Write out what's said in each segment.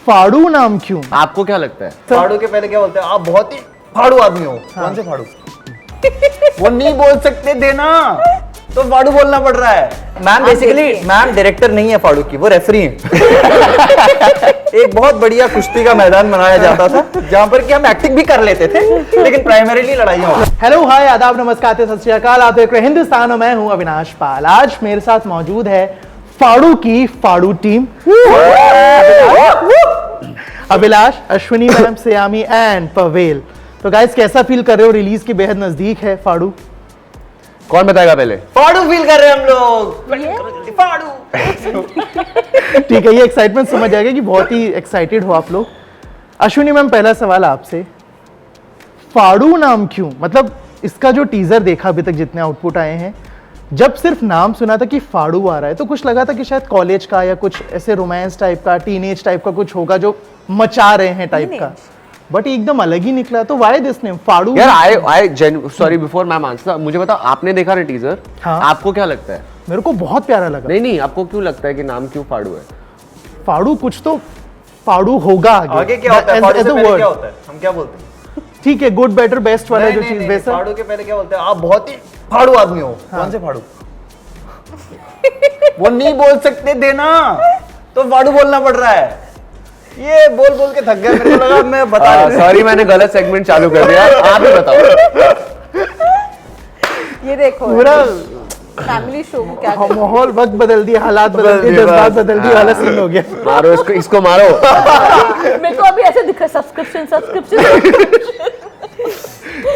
फाड़ू नाम क्यों? आपको क्या लगता है? फाड़ू के पहले क्या बोलते हैं? आप बहुत ही फाड़ू आदमी हो। कौन से फाड़ू? वो नहीं बोल सकते देना, तो फाड़ू बोलना पड़ रहा है। मैम बेसिकली मैम डायरेक्टर नहीं है फाड़ू की, वो रेफरी है। एक बहुत बढ़िया कुश्ती का मैदान बनाया जाता था जहां पर कि हम एक्टिंग भी कर लेते थे, लेकिन प्राइमरीली लड़ाइयां होती। हेलो हाय आदाब नमस्कार सत श्री अकाल, आप देख रहे हैं हिंदुस्तान और मैं हूं अविनाश पाल। आज मेरे साथ मौजूद है फाड़ू की फाड़ू टीम। Abhilash, Ashwini ma'am, Saiyami and Pavail. तो गाइस कैसा फील कर रहे हो? रिलीज के बेहद नजदीक है फाड़ू। कौन बताएगा पहले? फाड़ू फील कर रहे हैं हम लोग। फाड़ू। ठीक है, ये एक्साइटमेंट समझ आएगा कि बहुत ही एक्साइटेड हो आप लोग। अश्विनी मैम, पहला सवाल आपसे, फाड़ू नाम क्यों? मतलब इसका जो टीजर देखा अभी तक जितने आउटपुट आए हैं, जब सिर्फ नाम सुना था कि फाड़ू आ रहा है तो कुछ लगा था कि शायद कॉलेज का या कुछ ऐसे रोमांस टाइप का, टीनेज टाइप का कुछ होगा जो मचा रहे हैं टाइप का, बट एकदम अलग ही निकला। तो व्हाई दिस नेम फाड़ू? यार I sorry before ma'am answer, मुझे बताओ, आपने देखा ना टीजर? हाँ। आपको क्या लगता है? मेरे को बहुत प्यारा लगा। नहीं, आपको क्यों लगता है कि नाम क्यों फाड़ू है? फाड़ू कुछ तो फाड़ू होगा आगे क्या होता है? फाड़ू से पहले क्या होता है? हम क्या बोलते हैं? ठीक है, गुड बेटर बेस्ट वाला जो चीज वैसा। फाड़ू के पहले क्या बोलते हैं? आप बहुत ही फाड़ू आदमी हो। कौन से फाड़ू? वो नहीं बोल सकते देना, तो फाड़ू बोलना पड़ रहा है। ये बोल बोल के थक गया, मेरे को लगा मैं बता रहा। सॉरी, मैंने गलत सेगमेंट चालू कर दिया। आप ही बताओ। ये देखो पूरा फैमिली शो को क्या माहौल, वक्त बदल दिया, हालात बदल दिए, जज्बात बदल दिए वाला सीन हो गया। मारो इसको मारो। मेरे को अभी ऐसे दिखा सब्सक्रिप्शन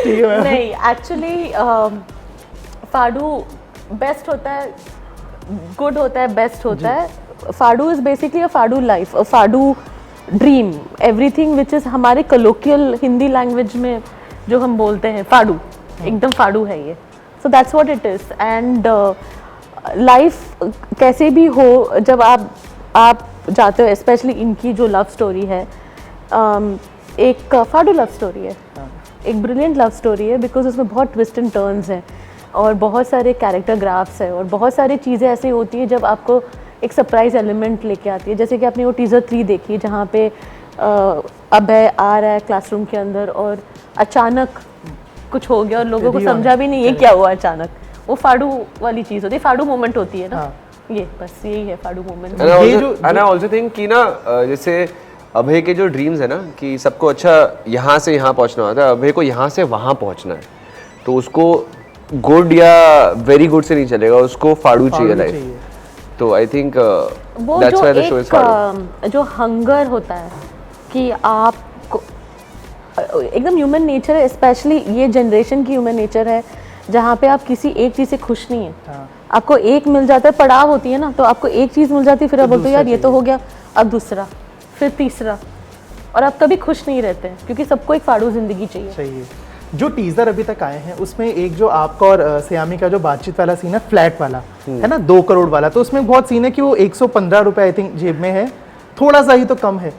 ठीक है मैम। नहीं, एक्चुअली फाड़ू बेस्ट होता है, गुड होता है, बेस्ट होता है। Faadu is basically a faadu life, a faadu dream, everything which is हमारे कलोकियल हिंदी लैंग्वेज में जो हम बोलते हैं फाड़ू, एकदम फाड़ू है ये। So that's what it is. And life कैसे भी हो, जब आप जाते हो, स्पेशली इनकी जो लव स्टोरी है, एक फाड़ू लव स्टोरी है, एक ब्रिलियंट लव स्टोरी है, बिकॉज उसमें बहुत ट्विस्ट एंड टर्न्स हैं और बहुत सारे कैरेक्टर ग्राफ्स है और बहुत सारी चीज़ें ऐसी होती हैं जब आपको एक सरप्राइज एलिमेंट लेके आती है। जैसे कि आपने वो टीज़र 3 देखी जहाँ पे अभय आ रहा है क्लासरूम के अंदर और अचानक कुछ हो गया और लोगों को समझा भी नहीं ये क्या हुआ अचानक। वो फाड़ू वाली चीज़ होती है, फाड़ू मोमेंट होती है ना। ये बस यही है faadu moment. And I also think कि ना, जैसे अभय के जो ड्रीम्स है ना कि सबको अच्छा यहाँ से यहाँ पहुँचना होता है, अभय को यहाँ से वहाँ पहुँचना है, तो उसको गुड या वेरी गुड से नहीं चलेगा, उसको फाड़ू चाहिए लाइफ। तो I think that's why the show is Faadu. जो हंगर होता है कि आपको एकदम ह्यूमन नेचर है, स्पेशली ये जनरेशन की ह्यूमन नेचर है जहाँ पे आप किसी एक चीज़ से खुश नहीं है। आपको एक मिल जाता है, पड़ाव होती है ना, तो आपको एक चीज़ मिल जाती है, फिर आप बोलते हो यार ये तो हो गया, अब दूसरा, फिर तीसरा, और आप कभी खुश नहीं रहते हैं क्योंकि सबको एक फाड़ू जिंदगी चाहिए। जो टीजर अभी तक आए हैं उसमें एक जो आपका और सयामी का जो बातचीत वाला सीन है, फ्लैट वाला है ना, 2 करोड़ वाला, तो उसमें बहुत सीन है कि वो 115 रुपए आई थिंक जेब में है, थोड़ा सा ही तो कम है।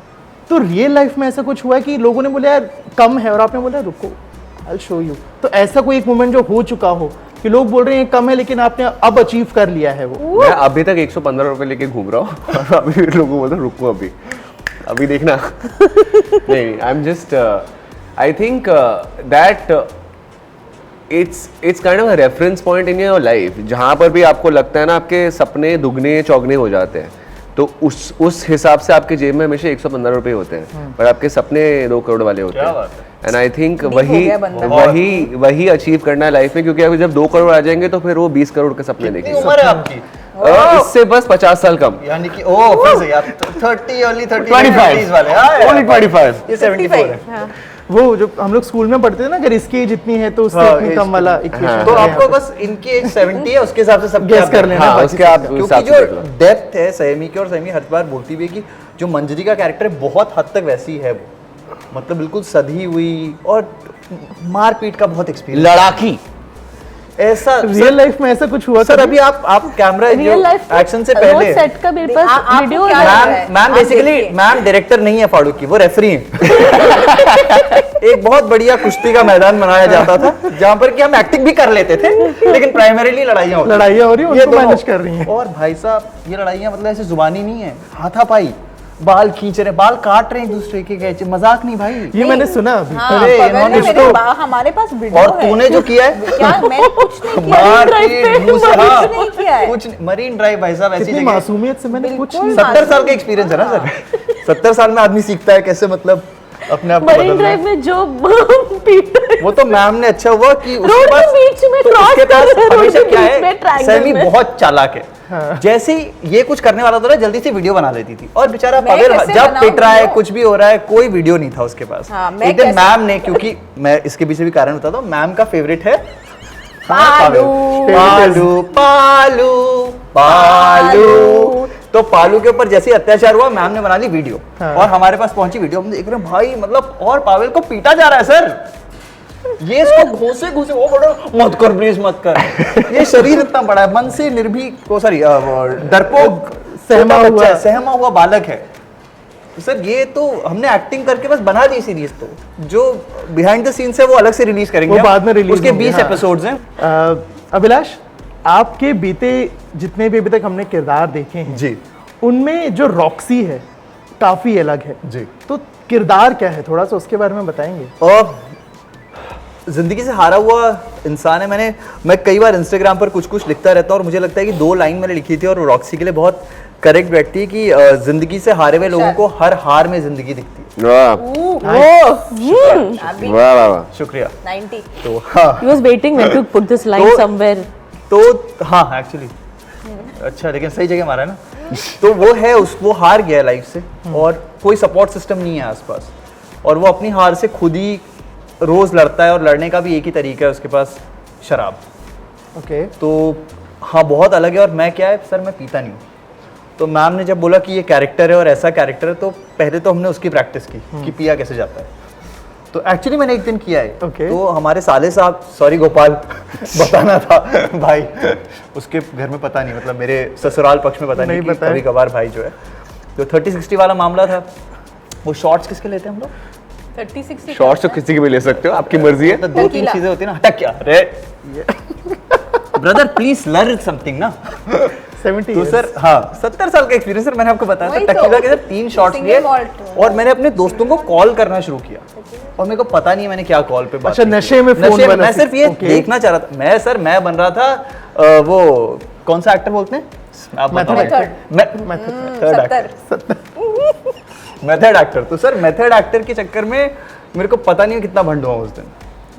तो रियल लाइफ में ऐसा कुछ हुआ है कि लोगों ने बोला यार कम है और आपने बोला रुको आई विल शो यू? तो ऐसा कोई एक मोमेंट जो हो चुका हो कि लोग बोल रहे हैं कम है लेकिन आपने अब अचीव कर लिया है? वो मैं अभी तक 115 रुपए लेके घूम रहा हूँ और अभी लोगों बोलते रुको अभी देखना। नहीं, आई am just I think that it's kind of a reference point in your life, जहाँ पर भी आपको लगता है ना आपके सपने दुगने चौगने हो जाते हैं, तो उस हिसाब से आपके जेब में हमेशा 115 रुपए होते हैं, पर आपके सपने 2 करोड़ वाले होते हैं। एंड आई थिंक वही अचीव करना है लाइफ में, क्योंकि अभी जब 2 करोड़ आ जाएंगे तो फिर वो 20 करोड़ के सपने देखेंगे। उम्र है आपकी? इससे बस 50 साल कम, यानी कि फिर से यार 30 अर्ली 30 25 वाले। only 25। ये 74 है। वो जो हम लोग स्कूल में पढ़ते थे ना, अगर इसकी एज इतनी है तो उससे इतनी कम वाला इक्वेशन। तो आपको बस इनकी एज 70 है, उसके हिसाब से सब गेस कर लेना। उसके आप क्योंकि जो डेप्थ है सैमी की, और सैमी हर बार बोलती भी है कि जो मंजरी का कैरेक्टर है बहुत हद तक वैसी है, वो मतलब बिल्कुल सधी हुई और मारपीट का बहुत एक्सपीरियंस, लड़ाकी। ऐसा रियल लाइफ में ऐसा कुछ हुआ सर? अभी आप कैमरा रियल लाइफ एक्शन से पहले सेट का मेरे पास video ma'am basically ma'am director नहीं है फाड़ू की, वो रेफरी है। एक बहुत बढ़िया कुश्ती का मैदान बनाया जाता था जहां पर कि हम एक्टिंग भी कर लेते थे, लेकिन प्राइमरीली लड़ाइयां हो रही हैं, उनको मैनेज कर रही हैं। और भाई साहब ये लड़ाइयां मतलब ऐसे जुबानी नहीं है, हाथापाई, बाल खींच रहे, बाल काट रहे हैं एक दूसरे के, कैसे मजाक नहीं भाई। ये मैंने सुना अभी। हाँ, अरे, पवन इन्होंने ने कुछ मेरे तो- हमारे पास वीडियो और है। तूने जो किया है क्या मैंने कुछ नहीं किया, मारपीट, कुछ दूसरा नहीं किया है। कुछ मरीन ड्राइव भाई साहब ऐसी इतनी जगह। मासूमियत से मैंने कुछ बिल्कुल नहीं। 70 साल का एक्सपीरियंस है ना सर। 70 साल में आदमी सीखता है कैसे मतलब अपने आप को मरीन बदलना। ड्राइव में जो पीटर वो तो मैम ने अच्छा हुआ कि रोड उसके के पास बीच में तो क्रॉस उसके कर पास रहे हैं, रोड हमेशा के क्या बीच में है, triangle सैमी में। बहुत चालाक है। जैसे ही ये कुछ करने वाला था ना, जल्दी से वीडियो बना लेती थी। और बेचारा मैं पागल कैसे जब बनाऊं पिट रहा है, वीडियो? कुछ भी हो रहा है, कोई वीडियो नहीं था उसके पास। हाँ, मैं एक दिन कैसे- मैम ने, क्योंकि मैं इसके पीछे भी कारण बताता हूँ, मैम का फेवरेट है पालू। पालू पालू पालू। तो पालू के ऊपर जैसे ही अत्याचार हुआ, मैम ने बना ली वीडियो। हाँ। और हमारे पास पहुंची वीडियो, हम देख रहे हैं भाई मतलब, और पावेल को पीटा जा रहा है सर। ये इसको घोसे घोसे, वो बड़ा मत कर प्लीज मत कर। ये शरीर इतना बड़ा है, मन से निर्भीक, को सॉरी डरपोक सहमा छोटा बच्चा हुआ। है, सहमा हुआ बालक है। तो सर ये तो हमने एक्टिंग करके बस बना दी सीरीज। तो जो बिहाइंड द सीन्स है वो अलग से रिलीज करेंगे वो हम। बाद में रिलीज उसके होंगे, 20 हाँ। एपिसोड्स हैं। अभिलाष, आपके बीते जितने भी अभी तक हमने किरदार देखे हैं जी उनमें जो रॉक्सी है काफी अलग है जी। तो किरदार क्या है, थोड़ा सा उसके बारे में बताएंगे। और जिंदगी से हारा हुआ इंसान है। मैं कई बार इंस्टाग्राम पर कुछ कुछ लिखता रहता हूँ और मुझे लगता है कि 2 लाइन मैंने लिखी थी और वो रॉक्सी के लिए बहुत करेक्ट बैठती है कि जिंदगी से हारे हुए लोगों को हर हार में जिंदगी दिखती है। वाह अभी वाह वाह वाह। शुक्रिया। 90 तो हाँ, He was waiting when to put this line तो- somewhere. तो हाँ एक्चुअली अच्छा, लेकिन सही जगह मारा है ना। तो वो है वो हार गया लाइफ से और कोई सपोर्ट सिस्टम नहीं है आसपास, और वो अपनी हार से खुद ही रोज लड़ता है, और लड़ने का भी एक ही तरीका है उसके पास, शराब। ओके। तो हाँ बहुत अलग है। और मैं क्या है सर, मैं पीता नहीं हूँ। तो मैम ने जब बोला कि ये कैरेक्टर है और ऐसा कैरेक्टर है, तो पहले तो हमने उसकी प्रैक्टिस की कि पिया कैसे जाता है। तो एक्चुअली मैंने एक दिन किया है। Okay. तो हमारे साले साहब, सॉरी गोपाल बताना था भाई, उसके घर में पता नहीं, मतलब मेरे ससुराल पक्ष में पता नहीं, नहीं कि पता है। कभी कभार भाई जो है, तो 30-60 वाला मामला था। वो शॉर्ट्स किसके लेते हैं हम लोग? 30-60 शॉर्ट्स तो किसी के भी ले सकते हो, आपकी मर्जी है। तो 2-3 टकीला। चीजें होती है ना। हटक क्या अरे ब्रदर प्लीज लर्न समथिंग ना। 70 तो सर हाँ 70 साल का एक्सपीरियंस सर, मैंने आपको बताया वही था। तो। टकीला के सर 3 शॉट्स Single लिए malt। और मैंने अपने दोस्तों को कॉल करना शुरू किया और मेरे को पता नहीं है मैंने क्या कॉल पे बात अच्छा, की। नशे में फोन नशे में वाला मैं सिर्फ ये okay। देखना चाह रहा था। मैं बन रहा था वो कौन सा एक्टर बोलते हैं आप बताओ। Method method 70 method actor. तो सर मेथड एक्टर के चक्कर में मेरे को पता नहीं कितना भंड हुआ उस दिन।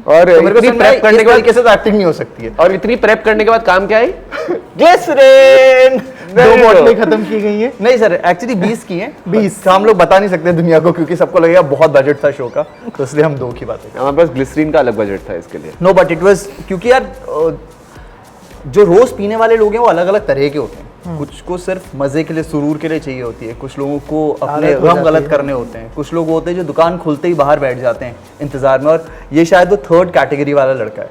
और तो मेरे को इतनी प्रेप करने के बाद तरीके से तो एक्टिंग नहीं हो सकती है। और इतनी प्रेप करने के बाद काम क्या है? ग्लिसरीन 2 बोतलें खत्म की गई हैं। नहीं सर, एक्चुअली 20 की हैं। 20 हम लोग बता नहीं सकते दुनिया को, क्योंकि सबको लगेगा बहुत बजट था शो का, तो इसलिए हम 2 की बात है। हमारे पास ग्लिसरीन का अलग बजट था इसके लिए। नो बट इट वाज, क्योंकि यार जो रोज पीने वाले लोग हैं वो अलग अलग तरह के होते हैं। कुछ को सिर्फ मजे के लिए, सुरूर के लिए चाहिए होती है, कुछ लोगों को अपने आदत हो गम जाती गलत है। करने होते हैं, कुछ लोग होते हैं जो दुकान खुलते ही बाहर बैठ जाते हैं इंतजार में। और ये शायद वो 3rd कैटेगरी वाला लड़का है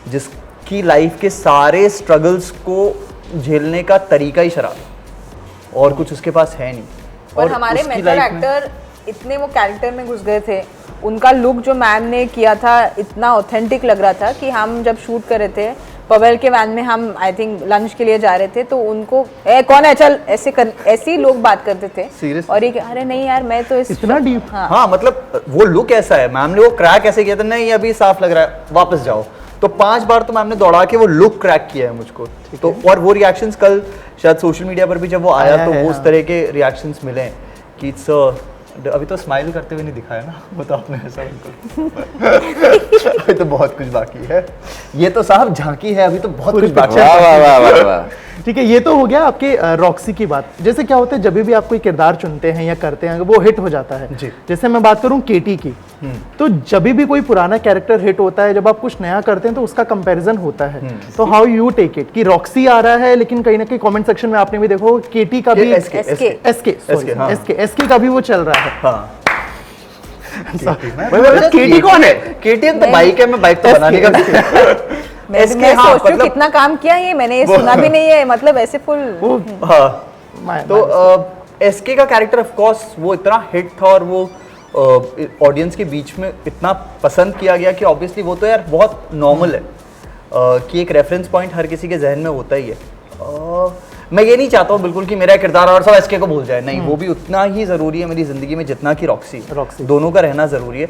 जिसकी लाइफ के सारे स्ट्रगल्स को झेलने का तरीका ही शराब है, और कुछ उसके पास है नहीं। और हमारे उसकी मेथड life में- एक्टर इतने वो कैरेक्टर में घुस गए थे, उनका लुक जो मैम ने किया था इतना ऑथेंटिक लग रहा था कि हम जब शूट कर रहे थे पवेल के वैन में, हम आई थिंक लंच के लिए जा रहे थे, तो उनको कौन है चल ऐसे ही लोग बात करते थे। Seriously? और ये कि, अरे नहीं यार मैं तो इतना deep? हाँ हाँ मतलब वो लुक ऐसा है। मैम ने वो क्रैक ऐसे किया था, नहीं अभी साफ लग रहा है वापस जाओ। तो 5 बार तो मैम ने दौड़ा के वो लुक क्रैक किया है मुझको। तो और वो रिएक्शंस कल शायद सोशल मीडिया पर भी जब वो आया तो है, वो उस हाँ। तरह के रिएक्शंस मिले हैं कि इट्स अभी तो स्माइल करते हुए नहीं दिखाया ना, वो तो आपने ऐसा बिल्कुल। अभी तो बहुत कुछ बाकी है। ये तो साहब झांकी है, अभी तो बहुत कुछ बाकी वाह है। वाह वाह वाह वाह। ठीक है, ये तो हो गया आपके रॉक्सी की बात। जैसे क्या होता है जब भी आप कोई किरदार चुनते हैं या करते हैं वो हिट हो जाता है। जी। जैसे मैं बात करूं केटी की, तो जब भी कोई पुराना कैरेक्टर हिट होता है, जब आप कुछ नया करते हैं तो उसका कंपैरिजन होता है। तो हाउ यू टेक इट कि रॉक्सी आ रहा है, लेकिन कहीं ना कहीं कमेंट सेक्शन में आपने भी देखो केटी का भी SK, हाँ। एसके का भी वो चल रहा है। हाँ केटी कौन है? KTM तो बाइक है, मैं बाइक तो बनाने का मैं SK, मैं हाँ, सोच रही हूँ मतलब- कितना काम किया ये मैंने, ये सुना भी नहीं है, मतलब ऐसे फुल हाँ तो एसके का कैरेक्टर ऑफ कोर्स वो इतना हिट था और वो ऑडियंस के बीच में इतना पसंद किया गया कि ऑब्वियसली वो तो यार बहुत नॉर्मल है कि एक रेफरेंस पॉइंट हर किसी के जहन में होता ही है। मैं ये नहीं चाहता हूँ बिल्कुल कि मेरा किरदार और सब एसके को भूल जाए, नहीं, वो भी उतना ही ज़रूरी है मेरी ज़िंदगी में जितना कि रॉक्सी। दोनों का रहना ज़रूरी है,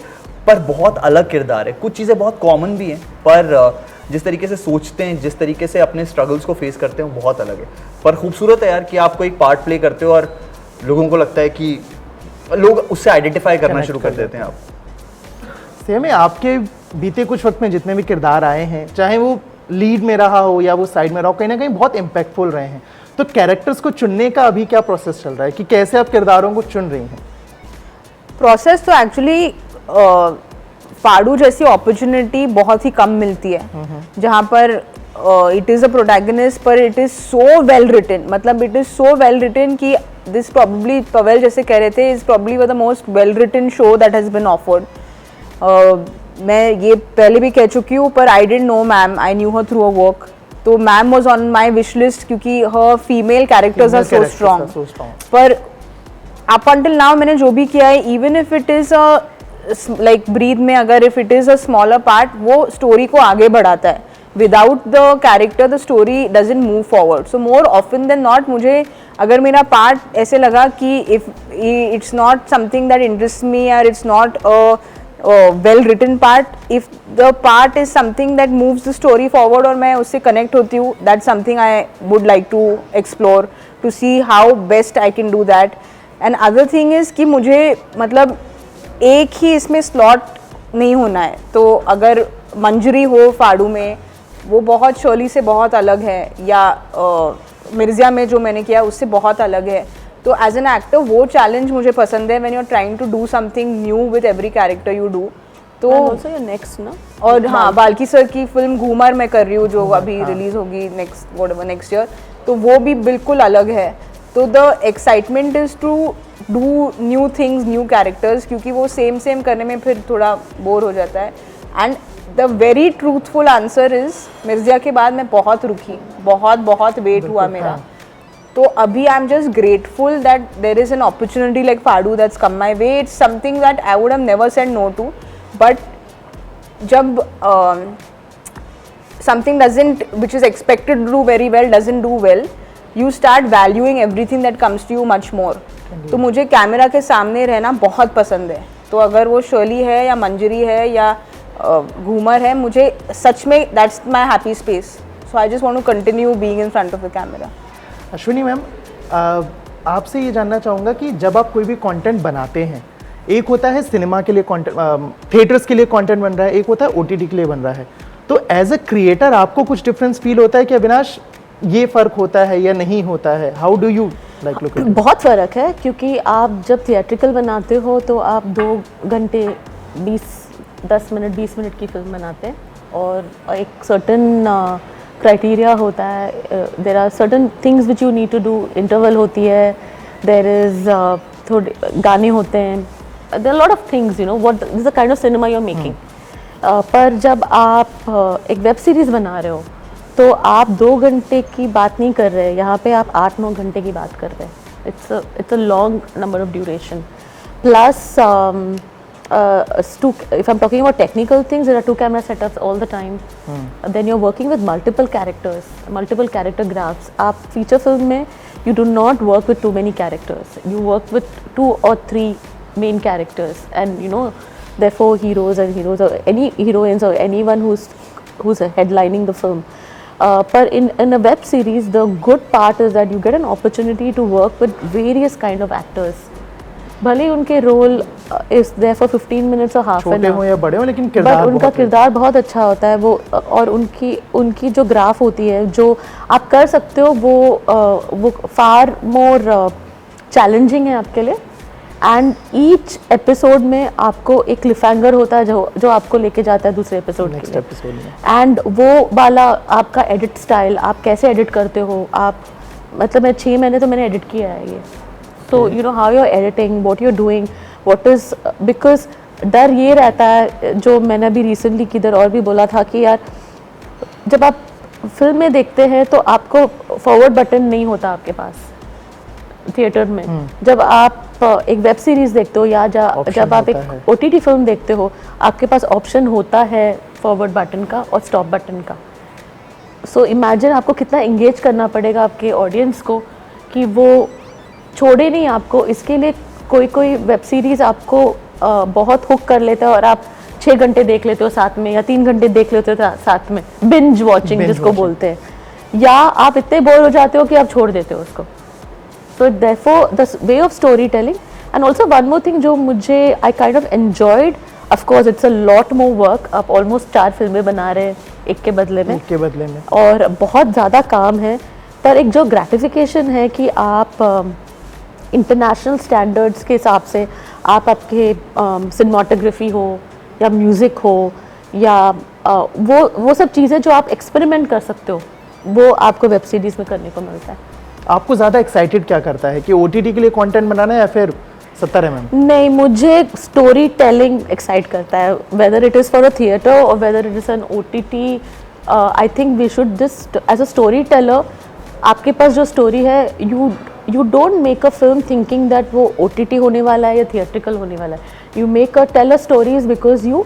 पर बहुत अलग किरदार है। कुछ चीज़ें बहुत कॉमन भी हैं, पर जिस तरीके से सोचते हैं, जिस तरीके से अपने स्ट्रगल्स को फेस करते हैं, वो बहुत अलग है। पर खूबसूरत है यार कि आपको एक पार्ट प्ले करते हो और लोगों को लगता है कि लोग उससे आइडेंटिफाई करना शुरू कर देते हैं। आप सेम है, आपके बीते कुछ वक्त में जितने भी किरदार आए हैं, चाहे वो लीड में रहा हो या वो साइड में रहा हो, कहीं ना कहीं बहुत इम्पैक्टफुल रहे हैं। तो कैरेक्टर्स को चुनने का अभी क्या प्रोसेस चल रहा है कि कैसे आप किरदारों को चुन रही हैं? प्रोसेस तो एक्चुअली फाड़ू जैसी अपॉर्चुनिटी बहुत ही कम मिलती है, जहाँ पर इट इज़ अ प्रोटैगनिस्ट पर it is so well written, मतलब it is so well written कि दिस प्रॉब्ली, पवेल जैसे कह रहे थे, is probably the most well written show that has been offered. मैं ये पहले भी कह चुकी हूँ, पर I didn't know ma'am, I knew her through a work. तो ma'am was on my wish list क्योंकि her female characters are so strong. पर अप अंटिल नाउ मैंने जो भी किया है, even if it is a like breath में, अगर if it is a smaller part, वो स्टोरी को आगे बढ़ाता है। Without the character the story doesn't move forward. So more often than not, मुझे अगर मेरा पार्ट ऐसे लगा कि if it's not something that interest me और it's not a well written part, if the part is something that moves the story forward और मैं उससे connect होती हूँ, that's something I would like to explore to see how best I can do that. And other thing is कि मुझे मतलब एक ही इसमें slot नहीं होना है। तो अगर मंजरी हो फाड़ू में, वो बहुत शोली से बहुत अलग है, या मिर्ज़िया में जो मैंने किया उससे बहुत अलग है। तो एज एन एक्टर वो चैलेंज मुझे पसंद है, when you are trying to do something new with every character you do. तो ऑल्सो योर नेक्स्ट ना, और हाँ, बाल्की सर की फिल्म घूमर मैं कर रही हूँ जो अभी रिलीज होगी नेक्स्ट ईयर, तो वो भी बिल्कुल अलग है। तो the excitement is to do new things, new characters, क्योंकि वो सेम करने में फिर थोड़ा बोर हो जाता है। And the very truthful answer is, Mirzya के बाद मैं बहुत रुकी, बहुत वेट हुआ मेरा। तो अभी I am just grateful that there is an opportunity like Faadu that's come my way. It's something that I would have never said no to, but जब something doesn't, which is expected to do very well, doesn't do well, you start valuing everything that comes to you much more. तो मुझे camera के सामने रहना बहुत पसंद है। तो अगर वो शोली है या मंजरी है या घूमर है, मुझे सच में that's my happy space. So I just want to continue being in front of the camera. Ashwini ma'am, आपसे ये जानना चाहूँगा कि जब आप कोई भी कंटेंट बनाते हैं, एक होता है सिनेमा के लिए कंटेंट, थिएटर्स के लिए कंटेंट बन रहा है, एक होता है ओटीटी के लिए बन रहा है, तो एज अ क्रिएटर आपको कुछ डिफरेंस फील होता है कि अविनाश ये फ़र्क होता है या नहीं होता है? How do you like look? बहुत फ़र्क है, क्योंकि आप जब थिएट्रिकल बनाते हो तो आप 2 घंटे 10 मिनट 20 मिनट की फिल्म बनाते हैं, और एक सर्टन क्राइटेरिया होता है, there are certain things which you need to do, interval होती है, देर इज़ थोड़े गाने होते हैं, there are lot of things, you know what this the kind of cinema you are making. पर जब आप एक वेब सीरीज़ बना रहे हो तो आप 2 घंटे की बात नहीं कर रहे, यहाँ पे आप 8-9 घंटे की बात कर रहे हैं। It's a long number of duration, plus if I'm talking about technical things, there are 2 camera setups all the time. Then you're working with multiple characters, multiple character graphs. आप feature film में you do not work with too many characters. You work with 2 or 3 main characters, and you know, therefore heroes or any heroines or anyone who's headlining the film. But in a web series, the good part is that you get an opportunity to work with various kind of actors. भले उनके role is there for 15 minutes और half an छोटे हो या बड़े हो, लेकिन but उनका किरदार बहुत अच्छा होता है वो, और उनकी जो ग्राफ होती है जो आप कर सकते हो, वो फार मोर चैलेंजिंग है आपके लिए। एंड ईच एपिसोड में आपको एक क्लिफहैंगर होता है जो आपको लेके जाता है दूसरे एपिसोड में। एंड वो वाला आपका एडिट स्टाइल, आप कैसे एडिट करते हो, आप मतलब मैं 6 महीने तो मैंने एडिट किया है ये। So you know how you're editing, what you're doing, what is, because डर ये रहता है, जो मैंने अभी रिसेंटली किधर और भी बोला था कि यार जब आप फिल्म में देखते हैं तो आपको फॉरवर्ड बटन नहीं होता आपके पास थिएटर में। जब आप एक वेब सीरीज देखते हो या जब आप एक OTT फिल्म देखते हो, आपके पास ऑप्शन होता है फॉरवर्ड बटन का और स्टॉप बटन का। सो इमेजिन आपको कितना एंगेज करना पड़ेगा आपके ऑडियंस को कि वो छोड़े नहीं आपको। इसके लिए कोई कोई वेब सीरीज़ आपको बहुत हुक कर लेता है और आप 6 घंटे देख लेते हो साथ में, या 3 घंटे देख लेते हो साथ में, बिंज वॉचिंग जिसको बोलते हैं, या आप इतने बोर हो जाते हो कि आप छोड़ देते हो उसको। So therefore the way of story telling. And also one more thing जो मुझे I kind of enjoyed, of course it's a lot more work, आप ऑलमोस्ट 4 फिल्में बना रहे हैं एक के बदले में, और बहुत ज़्यादा काम है, पर एक जो ग्रेटिफिकेशन है कि आप इंटरनेशनल स्टैंडर्ड्स के हिसाब से आप आपके सिनेमाटोग्राफी हो या म्यूज़िक हो या वो सब चीज़ें जो आप एक्सपेरिमेंट कर सकते हो, वो आपको वेब सीरीज़ में करने को मिलता है। आपको ज़्यादा एक्साइटेड क्या करता है कि OTT के लिए कंटेंट बनाना है या फिर 70mm? नहीं, मुझे स्टोरी टेलिंग एक्साइट करता है, whether it is for a theatre और whether it is an OTT। I think we should just as a storyteller, आपके पास जो स्टोरी है, you don't make a film thinking that वो OTT होने वाला है या थिएट्रिकल होने वाला है। You make a tell a stories because you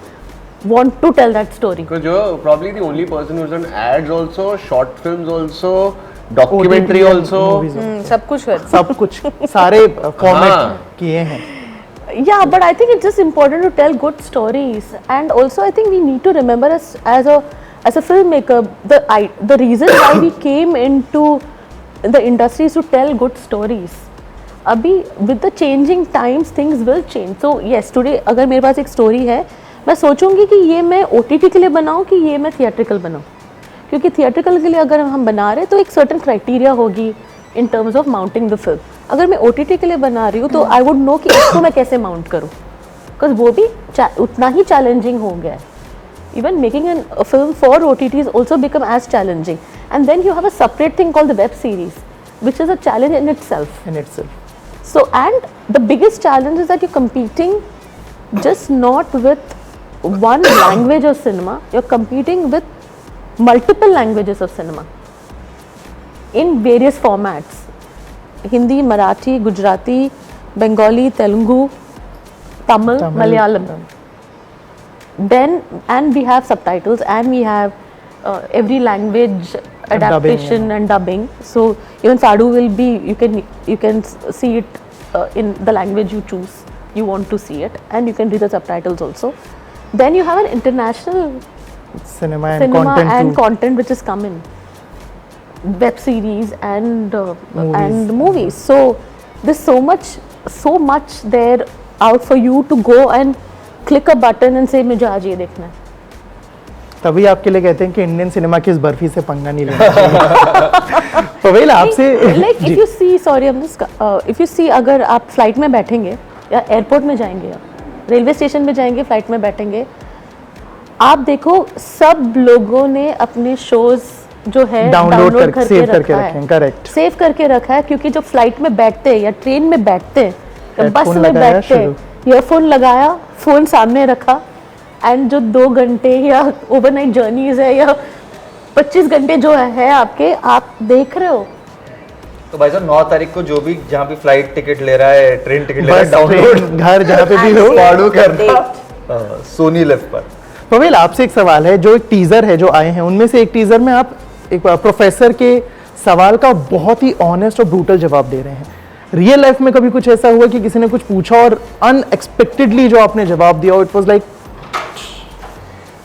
want to tell that story. Because you're probably the only person who's done ads also, short films also, documentary also. सब कुछ कर सब कुछ सारे फॉर्मेट किए हैं। Yeah, but I think it's just important to tell good stories, and also I think we need to remember as a filmmaker, the reason why we came into the industry is to tell good stories. अभी with the changing times things will change. So yes, today अगर मेरे पास एक story है, मैं सोचूंगी कि ये मैं OTT के लिए बनाऊं कि ये मैं थिएट्रिकल बनाऊं, क्योंकि थिएट्रिकल के लिए अगर हम बना रहे हैं तो एक सर्टेन क्राइटेरिया होगी in terms of mounting the film. अगर मैं OTT के लिए बना रही हूँ तो आई वुड नो कि इसको मैं कैसे माउंट करूँ, बिकॉज वो भी उतना ही चैलेंजिंग हो गया है। Even making an film for OTT is also become as challenging, and then you have a separate thing called the web series which is a challenge in itself. So, and the biggest challenge is that you're competing just not with one language of cinema, you're competing with multiple languages of cinema in various formats: Hindi, Marathi, Gujarati, Bengali, Telugu, Tamil, Malayalam. Then, and we have subtitles, and we have every language adaptation and dubbing. So even Fadu will be, you can see it in the language you choose, you want to see it, and you can read the subtitles also. Then you have an international cinema and content which is coming, web series and movies. So there's so much there out for you to go and click a button and say मुझे आज ये देखना है। तभी आपके लिए कहते हैं कि इंडियन सिनेमा की इस बर्फी से पंगा नहीं लेना चाहिए। पवेल आपसे like if you see, sorry I'm just if you see, अगर आप फ्लाइट में बैठेंगे या एयरपोर्ट में जाएंगे या रेलवे स्टेशन में जाएंगे, फ्लाइट में बैठेंगे, आप देखो सब लोगों ने अपने शोज जो है डाउनलोड करके सेव करके रखे हैं। करेक्ट, सेव करके रखा है, क्योंकि जब फ्लाइट में बैठते हैं या ट्रेन में बैठते हैं या बस में बैठते हैं, ईयरफोन लगाया, फोन सामने रखा, एंड जो 2 घंटे या ओवरनाइट जर्नीज है या 25 घंटे जो है आपके, आप देख रहे हो। तो भाई साहब 9 तारीख को जो भी जहाँ भी फ्लाइट टिकट ले रहा है, ट्रेन टिकट ले रहा है, डाउनलोड घर जहाँ पे भी हो फाड़ू करना सोनी लिव पर। पवेल आपसे एक सवाल है, जो एक टीजर है जो आए हैं उनमें से एक टीजर में आप एक प्रोफेसर के सवाल का बहुत ही ऑनेस्ट और ब्रूटल जवाब दे रहे हैं। रियल लाइफ में कभी कुछ ऐसा हुआ कि किसी ने कुछ पूछा और अनएक्सपेक्टेडली जो आपने जवाब दिया, इट वाज लाइक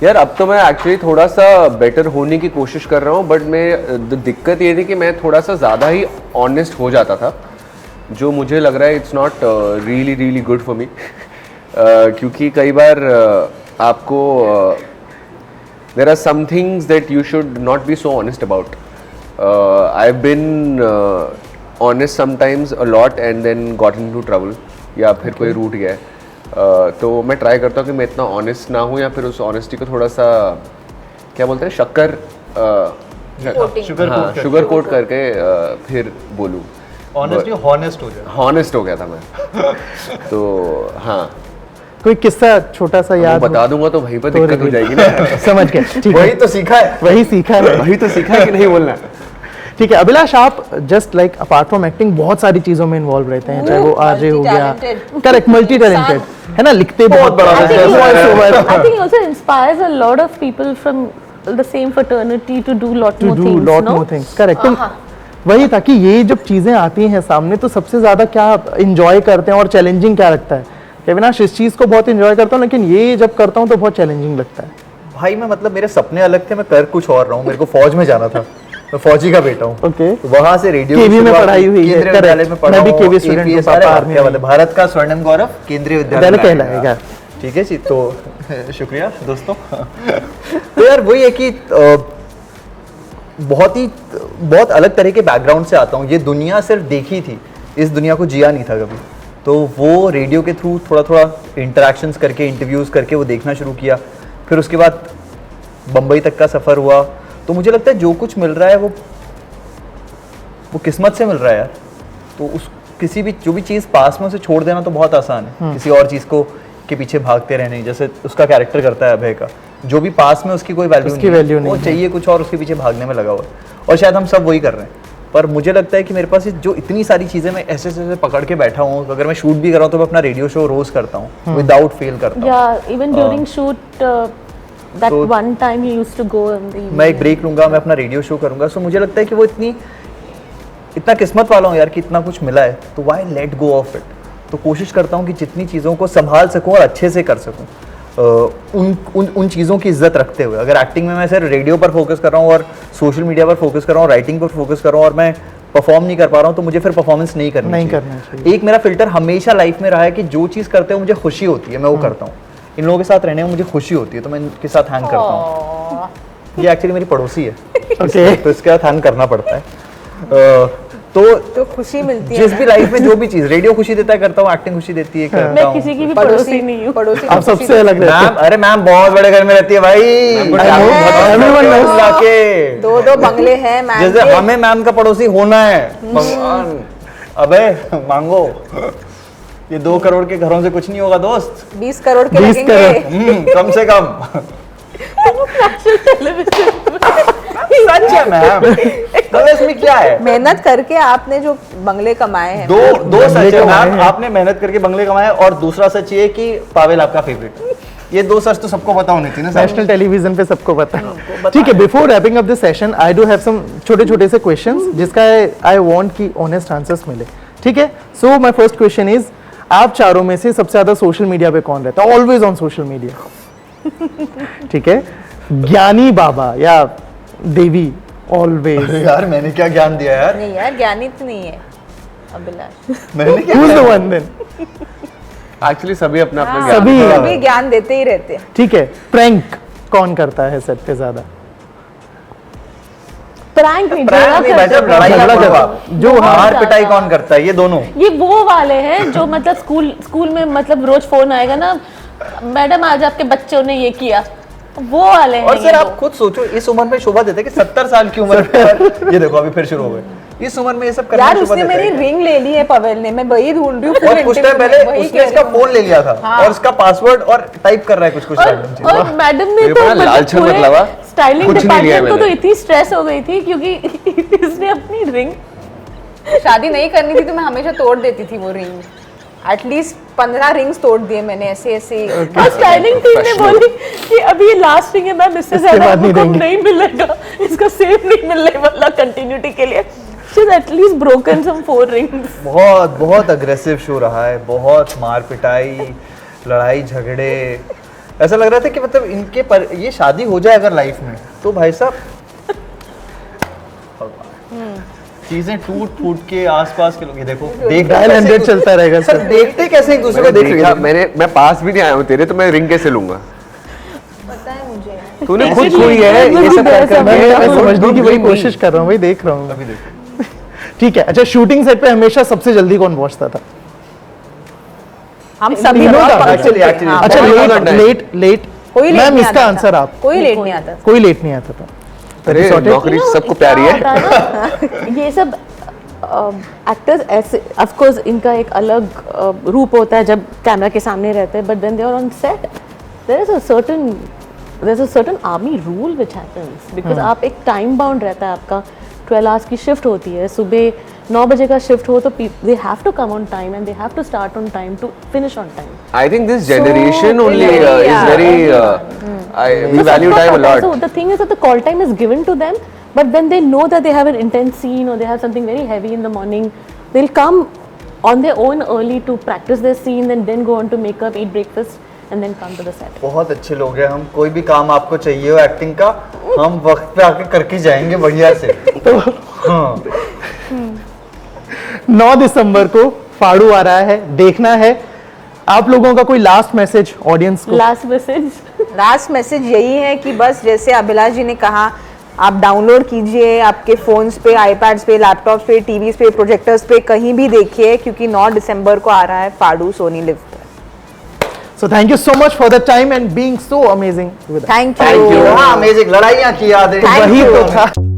यार अब तो मैं एक्चुअली थोड़ा सा बेटर होने की कोशिश कर रहा हूँ, बट मैं दिक्कत ये थी कि मैं थोड़ा सा ज़्यादा ही ऑनेस्ट हो जाता था, जो मुझे लग रहा है it's not really good for me, क्योंकि कई बार आपको there are some things that you should not be so honest about. I have been honest sometimes a lot and then got into trouble, या फिर कोई रूठ गया है। तो मैं ट्राई करता हूँ कि मैं इतना ऑनेस्ट ना हूँ, या फिर उस ऑनेस्टी को थोड़ा सा क्या बोलते हैं शुगर कोट करके फिर बोलूँ। हॉनेस्ट हो गया था मैं। तो हाँ, कोई किस्सा छोटा सा याद बता दूंगा तो वहीं पर दिक्कत हो जाएगी ना। समझ गए, ठीक है, वही तो सीखा है वही तो सीखा है कि नहीं बोलना। ठीक है अभिलाष, आप just like apart from acting बहुत सारी चीजों में इन्वॉल्व रहते हैं, चाहे वो आरजे हो गया, करेक्ट, मल्टी टैलेंटेड है ना, लिखते बहुत बड़ा I think he also inspires a lot of people from the same fraternity to do lot to more do things, lot no? More things correct. तो वही था कि ये जब चीजें आती हैं सामने तो सबसे ज्यादा क्या इंजॉय करते हैं और चैलेंजिंग क्या लगता है? कि अविनाश इस चीज को बहुत इंजॉय करता हूँ लेकिन ये जब करता हूँ तो बहुत चैलेंजिंग लगता है। भाई मैं मतलब मेरे सपने अलग थे, मैं कर कुछ और रहा हूँ। मेरे को फौज में जाना था, मैं फौजी का बेटा हूँ। ओके। तो वहां से रेडियो केवी में पढ़ाई हुई है, केंद्रीय correct। विद्यालय में पढ़ा मैं भी हूँ, केवी स्टूडेंट हूँ, APS पापा अरे आर्मी क्या में। बात है, भारत का स्वर्णिम गौरव केंद्रीय विद्यालय विद्यालय में कहलाएगा। ठीक है जी, तो शुक्रिया दोस्तों। तो यार वही है कि बहुत अलग तरह के बैकग्राउंड से आता हूँ। ये दुनिया सिर्फ देखी थी, इस दुनिया को जिया नहीं था कभी। तो वो रेडियो के थ्रू थोड़ा थोड़ा इंटरेक्शंस करके, इंटरव्यूज़ करके वो देखना शुरू किया। फिर उसके बाद बम्बई तक का सफ़र हुआ। तो मुझे लगता है जो कुछ मिल रहा है वो किस्मत से मिल रहा है यार। तो उस किसी भी जो भी चीज़ पास में उसे छोड़ देना तो बहुत आसान है। किसी और चीज़ को के पीछे भागते रहने, जैसे उसका कैरेक्टर करता है अभय का, जो भी पास में उसकी कोई वैल्यू उसकी नहीं value है, वो नहीं है। चाहिए कुछ और, उसके पीछे भागने में लगा हुआ है। और शायद हम सब वही कर रहे हैं। पर मुझे लगता है कि मेरे पास ये जो इतनी सारी चीज़ें मैं ऐसे ऐसे पकड़ के बैठा हूँ, अगर मैं शूट भी कर रहा हूँ तो मैं अपना रेडियो शो रोज़ करता हूँ, विदाउट फेल करता हूँ। Yeah, even during shoot, that So- one time he used to go in the मैं एक ब्रेक लूंगा, मैं अपना रेडियो शो करूंगा। सो मुझे लगता है कि वो इतना किस्मत वाला हूँ यार कि इतना कुछ मिला है, तो why let go of it. तो कोशिश करता हूँ कि जितनी चीज़ों को संभाल सकूँ और अच्छे से कर सकूँ, उन चीज़ों की इज्जत रखते हुए। अगर एक्टिंग में मैं सिर्फ रेडियो पर फोकस कर रहा हूँ और सोशल मीडिया पर फोकस कर रहा हूँ, राइटिंग पर फोकस कर रहा हूँ और मैं परफॉर्म नहीं कर पा रहा हूँ, तो मुझे फिर परफॉर्मेंस नहीं करना चाहिए। एक मेरा फिल्टर हमेशा लाइफ में रहा है कि जो चीज़ करते हो मुझे खुशी होती है, मैं वो करता हूँ। इन लोगों के साथ रहने में मुझे खुशी होती है, तो मैं इनके साथ हैंग करता हूँ। ये एक्चुअली मेरी पड़ोसी है, ओके। तो इसके साथ हैंग करना पड़ता है। तो खुशी मिलती है जिस भी लाइफ में जो भी चीज, रेडियो खुशी देता है करता हूँ, एक्टिंग खुशी देती है करता मैं हूँ। किसी की भी पड़ोसी नहीं हूँ। पड़ोसी आप सबसे अलग रहते मैम, अरे मैम बहुत बड़े घर में रहती है भाई। everyone knows। बुला के। दो बंगले हैं मैम जैसे के। हमें मैम का पड़ोसी होना है, भगवान। अबे मांगो, ये 2 करोड़ के घरों से कुछ नहीं होगा दोस्त। 20 करोड़ के 20 लगेंगे। कम से कम। सच है मैम, तो इसमें क्या है? मेहनत करके आपने जो बंगले कमाए हैं दो सच है कमाए मैम, हैं। आपने मेहनत करके बंगले कमाए, और दूसरा सच ये कि पावेल आपका फेवरेट। ये 2 सच तो सबको पता होनी चाहिए ना साहब। नेशनल टेलीविजन पे सबको पता है। ठीक है, before wrapping up this session I do have some छोटे छोटे से क्वेश्चंस जिसका आई वांट कि ऑनेस्ट आंसर्स मिले। ठीक है, so my first question is, आप चारों में से सबसे ज्यादा सोशल मीडिया पे कौन रहता है? Always on social media. ठीक है, ज्ञानी बाबा या देवी? ऑलवेज। यार मैंने क्या ज्ञान दिया यार? नहीं यार, ज्ञानी तो नहीं है अभिलाष। मैंने क्या Who's the one then? Actually सभी अपना अपना हाँ, ज्ञान सभी- देते हैं। सभी ज्ञान देते ही रहते हैं। ठीक है, प्रैंक कौन करता है सेट पे ज्यादा? प्रैंक नहीं, प्रैंक झगड़ा नहीं भाई साहब, करते हैं। लड़ाई झगड़ा ना करो करते आप। जो मार पिटाई ज्यादा। कौन करता है? ये दोनों। ये वो वाले हैं जो मतलब स्कूल में मतलब रोज फोन आएगा ना, मैडम आज आपके बच्चों ने ये किया, वो वाले हैं और ये सर दो। आप खुद सोचो, इस उम्र में शोभा देते हैं कि 70 साल की उम्र में ये देखो अभी फिर शुरू हो गए, इस उम्र में ये सब करना यार शोभा उसने देता मेरी है। रिंग ले ली है पवेल ने, मैं वही ढूंढ रही हूँ और कुछ टाइम पहले उसने इसका फोन ले लिया था हाँ। और उसका पासवर्ड और टाइप कर रहा है कुछ random चीज़। और मैडम ने मेरे तो को ना मतलब लालचन पूरे मतलब है, स्टाइलिंग कुछ नहीं लिया डिपार्टमेंट को तो मैंने। इतनी स्ट्रेस हो गई थी क्योंकि इसने अपनी रिंग शादी नहीं करनी थी तो मैं हमेशा तोड़ देती थी वो रिंग। एटलीस्ट 15 रिंग्स तोड़ दिए मैंने ऐसे ऐसे। और स्टाइलिंग टीम ने बोली कि अभी ये लास्ट रिंग है मैम, इससे इसके ज्यादा बाद नहीं हमको देंगे। नहीं मिलेगा, इसका सेव नहीं मिलने वाला कंटिन्यूटी के लिए। She's at least broken some 4 rings. बहुत अग्रेसिव शो रहा है, बहुत मार पिटाई, लड़ाई झगड़े। ऐसा लग रहा था कि मतलब इनके पर ये शादी हो जाए अगर लाइफ में तो भाई साहब चीजें टूट फूट के आसपास के लोग, ये देखो देख डायल 100 चलता रहेगा सर, सर। देखते कैसे एक दूसरे को मैंने देख देखा, रहे हैं। मैं पास भी नहीं आया हूँ तेरे, तो मैं रिंग कैसे लूंगा? पता है मुझे। तूने खुद ऐसे हुई है नहीं, ये सब मैं कर मैं करके। समझने की वही Don't कोशिश कर रहा हूँ, वही देख रहा हूँ। अभी देखो ठीक है, अच्छा शूटिंग सेट पे हमेशा सबसे जल्दी कौन पहुंचता था? हम सभी तीनों बहुत का? पंक्चुअल Actually, थे। actually, हाँ, अच्छा बहुत लेट घंटा है। लेट लेट कोई लेट मैम नहीं इसका आता आंसर था। आप। कोई लेट नहीं आता था। कोई लेट नहीं आता था। अरे Sorted? नौकरी सबको प्यारी क्या है। होता है ना, ये सब एक्टर्स ऐसे, ऑफ कोर्स इनका एक अलग रूप होता है जब कैमरा के सामने रहते हैं, but when they are on set there is a certain army rule which happens, because आप एक टाइम बाउंड रहता है आपका। 12 आवर्स की शिफ्ट होती है, सुबह 9 बजे का शिफ्ट हो तो they have to come on time and they have to start on time to finish on time. I think this generation only very, is yeah, very we value time a lot. So the thing is that the call time is given to them, but when they know that they have an intense scene or they have something very heavy in the morning, they'll come on their own early to practice their scene and then go on to makeup, eat breakfast and then come to the set. बहुत अच्छे लोग हैं हम, कोई भी काम आपको चाहिए हो एक्टिंग का, हम वक्त पे आके करके जाएंगे बढ़िया से। तो हाँ 9 दिसंबर को फाड़ू आ रहा है, देखना है। आप लोगों का कोई लास्ट मैसेज ऑडियंस को? लास्ट मैसेज यही है कि बस जैसे अभिलाष जी ने कहा, आप डाउनलोड कीजिए आपके फोन्स पे, आईपैड्स पे, लैपटॉप्स पे, टीवीज पे, प्रोजेक्टर्स पे, कहीं भी देखिए, क्योंकि 9 दिसंबर को आ रहा है फाड़ू सोनी लिव पर। So thank you so much for the time and being so amazing with us. Thank you. Amazing लड़ाइयाँ की यादें Thank वही you. तो था।